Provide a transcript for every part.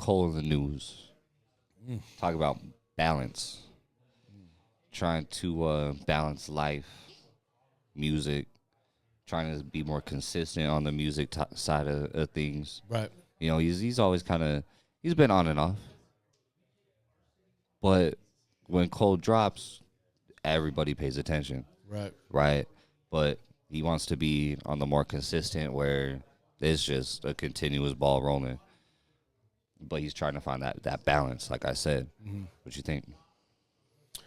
j.cole in the news. Talk about balance. Trying to balance life, music, trying to be more consistent on the music side of things. Right. You know, he's always kind of, he's been on and off. But when Cole drops, everybody pays attention. Right. Right. But he wants to be on the more consistent where it's just a continuous ball rolling. But he's trying to find that balance, like I said. Mm-hmm. What you think?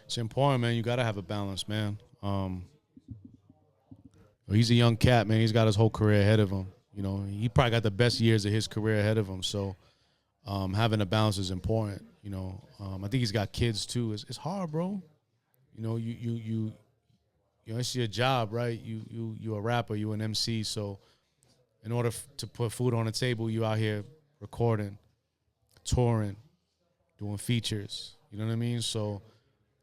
It's important, man. You got to have a balance, man. He's a young cat, man. He's got his whole career ahead of him. You know, he probably got the best years of his career ahead of him. So having a balance is important. You know, I think he's got kids too. It's hard, bro. You know, you know, it's your job, right? You a rapper, you an MC. So in order to put food on the table, you out here recording, touring, doing features. You know what I mean? So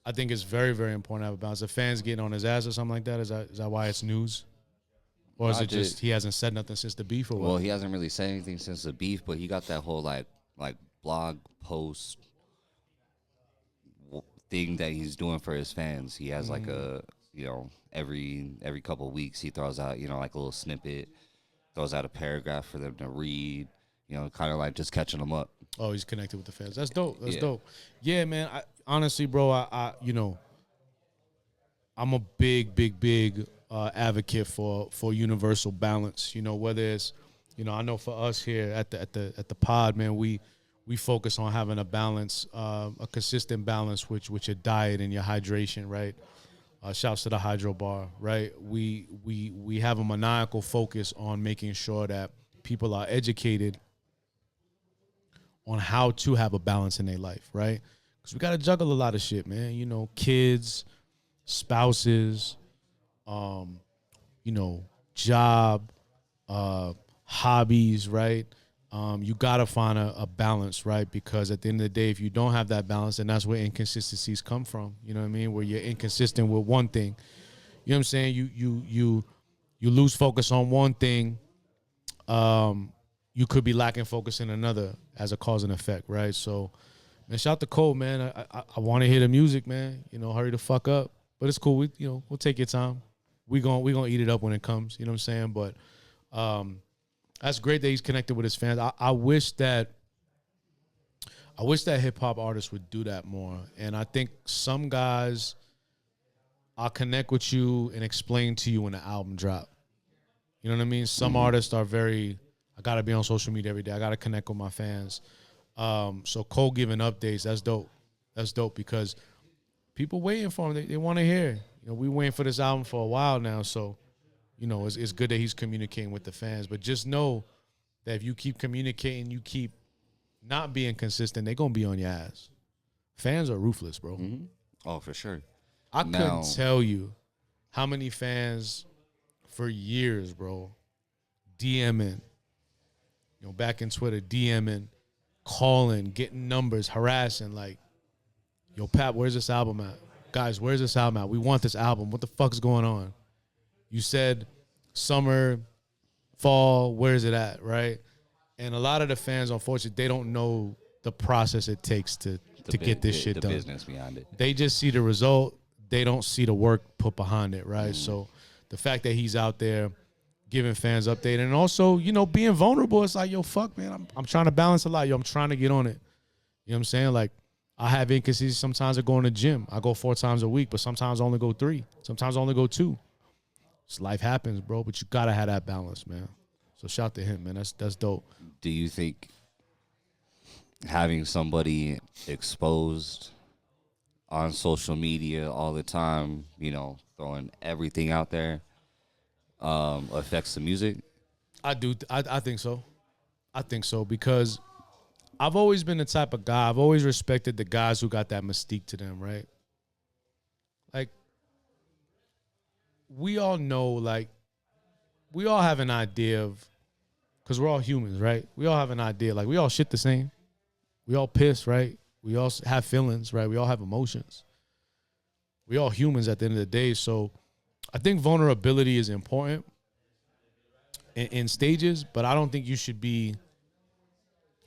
I think it's very, very important to have a balance. The fans getting on his ass or something like that, is that why it's news? Or is it just he hasn't said nothing since the beef or what? Well, he hasn't really said anything since the beef, but he got that whole like blog post thing that he's doing for his fans. He has like a, you know, every couple of weeks he throws out, you know, like a little snippet, throws out a paragraph for them to read, you know, kind of like just catching them up. Oh, he's connected with the fans. That's dope. That's dope. Yeah, man. Honestly, bro, I you know, I'm a big advocate for universal balance. You know, whether it's, you know, I know for us here at the pod, man, we focus on having a balance, a consistent balance with your diet and your hydration, right? Shouts to the Hydro Bar, right? We have a maniacal focus on making sure that people are educated on how to have a balance in their life, right? Because we got to juggle a lot of shit, man. You know, kids, spouses, you know, job, hobbies, right? You got to find a balance, right? Because at the end of the day, if you don't have that balance, then that's where inconsistencies come from. You know what I mean? Where you're inconsistent with one thing. You know what I'm saying? You lose focus on one thing. You could be lacking focus in another as a cause and effect, right? So, man, shout out to Cole, man. I want to hear the music, man. You know, hurry the fuck up. But it's cool. We'll take your time. We gonna eat it up when it comes. You know what I'm saying? But that's great that he's connected with his fans. I wish that hip hop artists would do that more. And I think some guys, I'll connect with you and explain to you when the album drop. You know what I mean? Some artists are very, I gotta be on social media every day. I gotta connect with my fans. So Cole giving updates, that's dope. That's dope because people waiting for him. They want to hear. You know, we waiting for this album for a while now. So, you know, it's good that he's communicating with the fans. But just know that if you keep communicating, you keep not being consistent, they're going to be on your ass. Fans are ruthless, bro. Mm-hmm. Oh, for sure. I couldn't tell you how many fans for years, bro, DMing, you know, back in Twitter, DMing, calling, getting numbers, harassing, like, yo, Pat, where's this album at? Guys, where's this album at? We want this album. What the fuck's going on? You said summer, fall, where is it at, right? And a lot of the fans, unfortunately, they don't know the process it takes to get this shit done. The business behind it. They just see the result. They don't see the work put behind it, right? So the fact that he's out there giving fans update and also, you know, being vulnerable, it's like, yo, fuck, man, I'm trying to balance a lot. Yo, I'm trying to get on it. You know what I'm saying? Like, I have inconsistencies. Sometimes I go in the gym. I go 4 times a week, but sometimes I only go 3. Sometimes I only go 2. Life happens, bro, but you gotta have that balance, man. So shout to him, man. That's dope. Do you think having somebody exposed on social media all the time, throwing everything out there, affects the music? I do. I think so. I think so because I've always been the type of guy. I've always respected the guys who got that mystique to them, right? Like, we all know, like, we all have an idea of, because we're all humans, right? We all have an idea. Like, we all shit the same. We all piss, right? We all have feelings, right? We all have emotions. We all humans at the end of the day. So I think vulnerability is important in stages, but I don't think you should be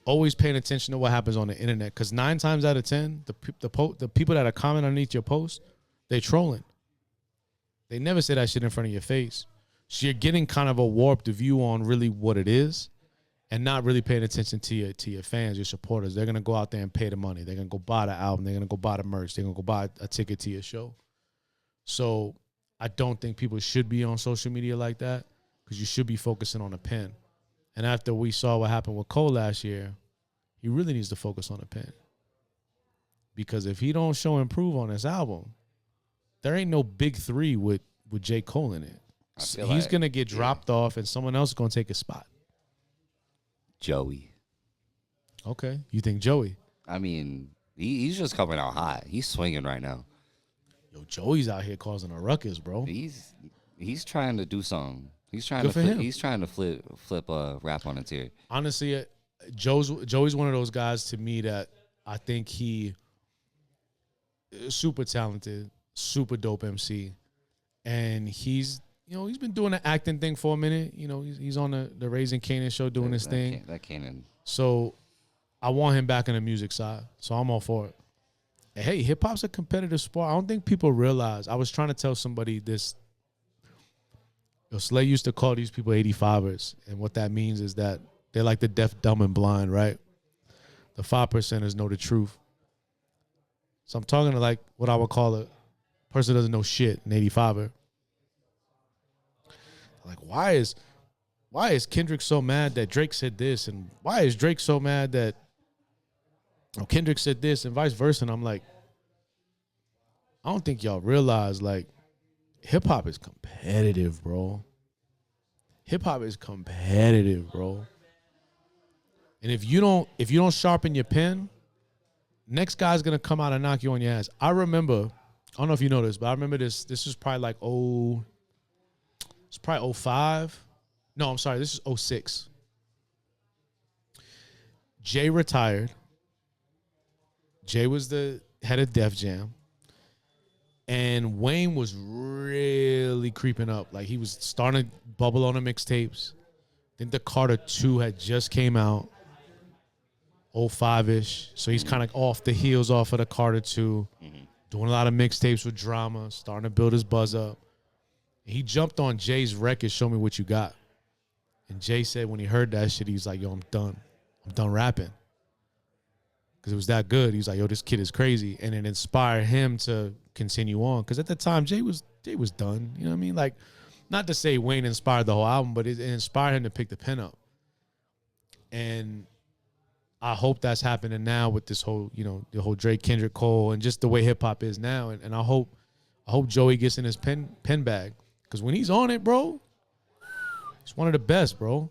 always paying attention to what happens on the internet. Because 9 times out of 10, the people that are commenting underneath your post, they trolling. They never say that shit in front of your face. So you're getting kind of a warped view on really what it is, and not really paying attention to your fans, your supporters. They're gonna go out there and pay the money. They're gonna go buy the album. They're gonna go buy the merch. They're gonna go buy a ticket to your show. So I don't think people should be on social media like that, because you should be focusing on the pen. And after we saw what happened with Cole last year, he really needs to focus on the pen. Because if he don't show improve on this album, there ain't no big 3 with j.cole in it. He's going to get dropped off, and someone else is going to take his spot. Joey. Okay. You think Joey? I mean, he's just coming out hot. He's swinging right now. Yo, Joey's out here causing a ruckus, bro. He's trying to do something. He's trying Good to for him. He's trying to flip rap on its ear. Honestly, Joey's one of those guys to me that I think he is super talented, super dope MC, and he's been doing the acting thing for a minute. He's on the Raising Kanan show doing his thing. That Kanan. So I want him back on the music side. So I'm all for it. And hey, hip hop's a competitive sport. I don't think people realize. I was trying to tell somebody this. Slay used to call these people 85ers, and what that means is that they're like the deaf, dumb, and blind, right? The 5%ers know the truth. So I'm talking to like what I would call a person who doesn't know shit, an 85er. Like, why is Kendrick so mad that Drake said this, and why is Drake so mad that Kendrick said this, and vice versa? And I'm like, I don't think y'all realize, like, hip hop is competitive, bro. Hip hop is competitive, bro. And if you don't sharpen your pen, next guy's gonna come out and knock you on your ass. I remember, I don't know if you know this, but I remember this. This was probably like it's probably 05. No, I'm sorry, this is 06. Jay retired. Jay was the head of Def Jam. And Wayne was really creeping up. Like, he was starting to bubble on the mixtapes. I think the Carter 2 had just came out, 05-ish. So he's kind of off the heels off of the Carter 2, doing a lot of mixtapes with drama, starting to build his buzz up. He jumped on Jay's record, Show Me What You Got. And Jay said when he heard that shit, he was like, yo, I'm done. I'm done rapping. Because it was that good. He was like, yo, this kid is crazy. And it inspired him to continue on. Because at the time, Jay was done. You know what I mean? Like, not to say Wayne inspired the whole album, but it inspired him to pick the pen up. And I hope that's happening now with this whole, the whole Drake, Kendrick, Cole, and just the way hip-hop is now. And I hope Joey gets in his pen bag. Because when he's on it, bro, he's one of the best, bro.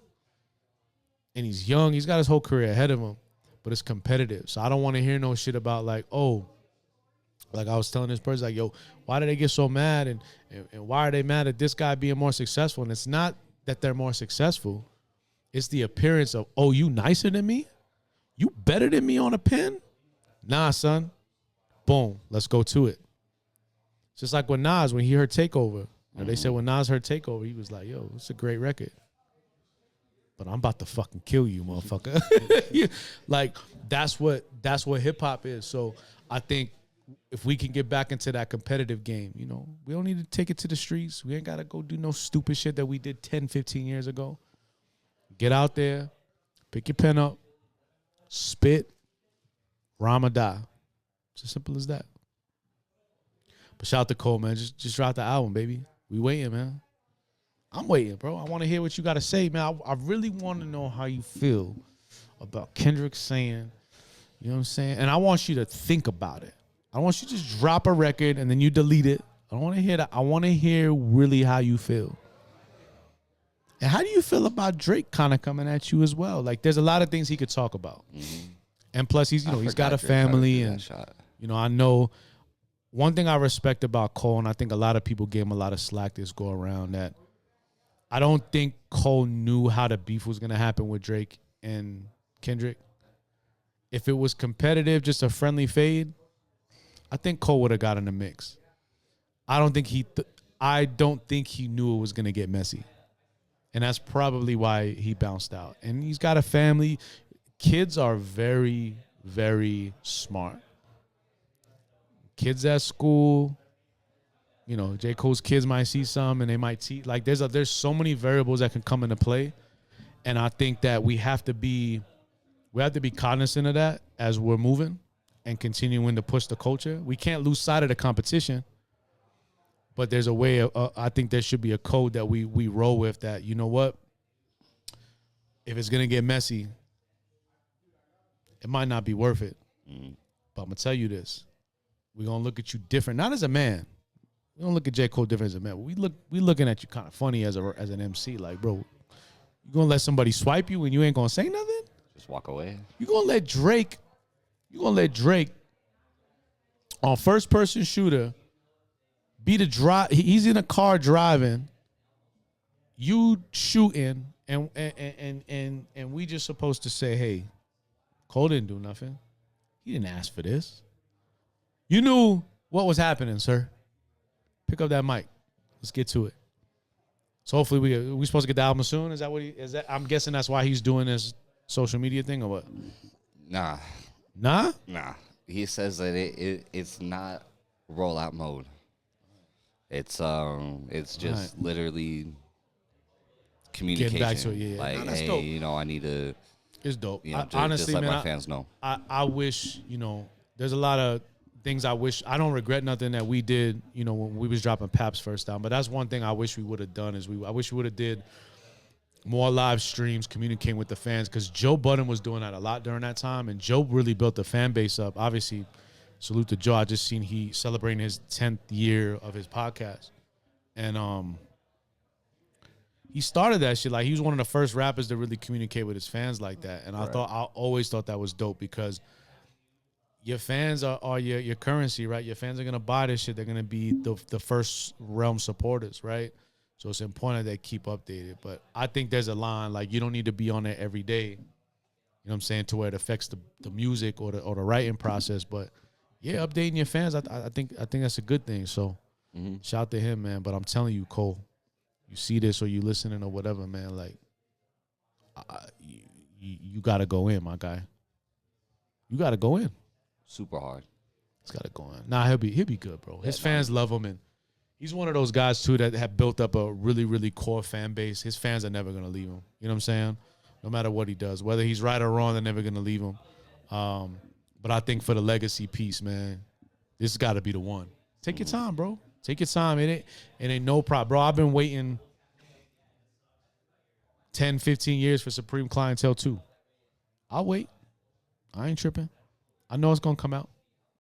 And he's young. He's got his whole career ahead of him. But it's competitive. So I don't want to hear no shit about like, oh, like I was telling this person, like, yo, why do they get so mad? And why are they mad at this guy being more successful? And it's not that they're more successful. It's the appearance of, oh, you nicer than me? You better than me on a pen? Nah, son. Boom. Let's go to it. It's just like with Nas, when he heard Takeover. They said when Nas heard Takeover, he was like, yo, it's a great record. But I'm about to fucking kill you, motherfucker. Like, that's what hip hop is. So I think if we can get back into that competitive game, we don't need to take it to the streets. We ain't got to go do no stupid shit that we did 10, 15 years ago. Get out there, pick your pen up, spit, rhyme or die. It's as simple as that. But shout out to Cole, man. Just drop the album, baby. We waiting, man. I'm waiting, bro. I want to hear what you got to say, man. I really want to know how you feel about Kendrick saying, you know what I'm saying? And I want you to think about it. I want you to just drop a record and then you delete it. I don't want to hear that. I want to hear really how you feel. And how do you feel about Drake kind of coming at you as well? Like, there's a lot of things he could talk about. Mm-hmm. And plus, he's got a family, and I know one thing I respect about Cole, and I think a lot of people gave him a lot of slack this go around, that I don't think Cole knew how the beef was gonna happen with Drake and Kendrick. If it was competitive, just a friendly fade, I think Cole would have got in the mix. I don't think he knew it was gonna get messy. And that's probably why he bounced out. And he's got a family. Kids are very, very smart. Kids at school, j.Cole's kids might see some and they might see. Like, there's so many variables that can come into play. And I think that we have to be cognizant of that as we're moving and continuing to push the culture. We can't lose sight of the competition. But there's a way I think there should be a code that we roll with, that, you know what? If it's going to get messy, it might not be worth it. Mm. But I'm going to tell you this. We're going to look at you different, not as a man. We don't look at j.Cole different as a man. We looking at you kind of funny as an MC. Like, bro, you going to let somebody swipe you and you ain't going to say nothing? Just walk away. You going to let Drake on first-person shooter be the drive. He's in a car driving, you shooting, and we just supposed to say, hey, Cole didn't do nothing. He didn't ask for this. You knew what was happening, sir. Pick up that mic. Let's get to it. So hopefully we supposed to get the album soon. Is that what is that? I'm guessing that's why he's doing this social media thing, or what? Nah. He says that it's not rollout mode. It's just literally communication. Getting back to it, yeah. Like, hey, dope. I need to. It's dope. Honestly, just let my fans know. I wish, there's a lot of things I wish. I don't regret nothing that we did, when we was dropping Pap's first album. But that's one thing I wish we would have done, I wish we would have did more live streams, communicating with the fans, because Joe Budden was doing that a lot during that time, and Joe really built the fan base up. Obviously, salute to Joe. I just seen he celebrating his 10th year of his podcast. And he started that shit. Like, he was one of the first rappers to really communicate with his fans like that. And right. I always thought that was dope, because your fans are your currency, right? Your fans are going to buy this shit. They're going to be the first realm supporters, right? So it's important that they keep updated. But I think there's a line, like, you don't need to be on there every day, you know what I'm saying, to where it affects the music or the writing process. But yeah, updating your fans, I think that's a good thing. So shout out to him, man. But I'm telling you, Cole, you see this or you listening or whatever, man, like, you got to go in, my guy. You got to go in. Super hard. He's got to go in. Nah, he'll be good, bro. His fans love him, and he's one of those guys, too, that have built up a really, really core fan base. His fans are never going to leave him. You know what I'm saying? No matter what he does. Whether he's right or wrong, they're never going to leave him. But I think for the legacy piece, man, this has got to be the one. Take your time, bro. Take your time. It ain't no problem. Bro, I've been waiting 10, 15 years for Supreme Clientele, too. I'll wait. I ain't tripping. I know it's going to come out.